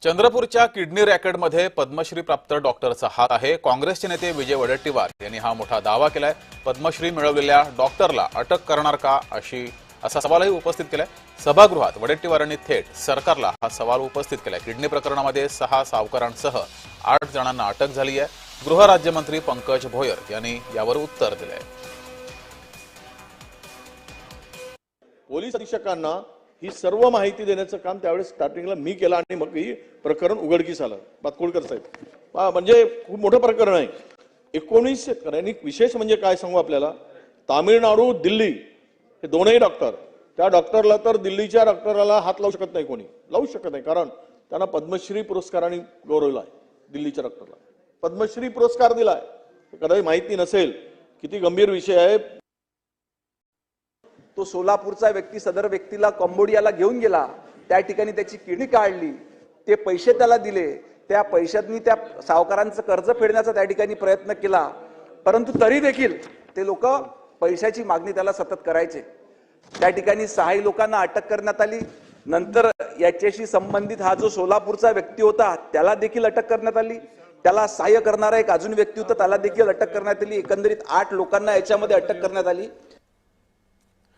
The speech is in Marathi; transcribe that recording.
चंद्रपूरच्या किडनी रॅकेटमध्ये पद्मश्री प्राप्त डॉक्टरचा हात आहे। काँग्रेसचे नेते विजय वडेट्टीवार यांनी हा मोठा दावा केलाय। पद्मश्री मिळवलेल्या डॉक्टरला अटक करणार का असा सवालही उपस्थित केलाय। सभागृहात वडेट्टीवारांनी थेट सरकारला हा सवाल उपस्थित केलाय। किडनी प्रकरणामध्ये 6 सावकारांसह 8 जणांना अटक झाली आहे। गृह राज्यमंत्री पंकज भोयर यांनी यावर उत्तर दिलंय। पोलीस अधीक्षकांना ही सर्व माहिती देण्याचं काम त्यावेळेस स्टार्टिंगला मी केलं आणि मग ही प्रकरण उघडकीस आलं। बातकुळकर साहेब म्हणजे खूप मोठं प्रकरण आहे। 19 शेतकऱ्यांनी विशेष म्हणजे काय सांगू आपल्याला, तामिळनाडू दिल्ली हे दोनही डॉक्टर, त्या डॉक्टरला तर दिल्लीच्या डॉक्टरला हात लावू शकत नाही, कोणी लावू शकत नाही, कारण त्यांना पद्मश्री पुरस्काराने गौरवला आहे। दिल्लीच्या डॉक्टरला पद्मश्री पुरस्कार दिलाय। कदाचित माहिती नसेल किती गंभीर विषय आहे। तो सोलापूरचा व्यक्ती सदर व्यक्तीला कंबोडियाला घेऊन गेला, त्या ठिकाणी त्याची किडनी काढली, ते पैसे त्याला दिले, त्या पैशांनी त्या सावकारांचं कर्ज फेडण्याचा त्या ठिकाणी प्रयत्न केला, परंतु तरी देखील ते लोक पैशाची मागणी त्याला सतत करायचे। त्या ठिकाणी 6 लोकांना अटक करण्यात आली। नंतर याच्याशी संबंधित हा जो सोलापूरचा व्यक्ती होता त्याला देखील अटक करण्यात आली। त्याला सहाय्य करणारा एक अजून व्यक्ती होता, त्याला देखील अटक करण्यात आली। एकंदरीत 8 लोकांना याच्यामध्ये अटक करण्यात आली।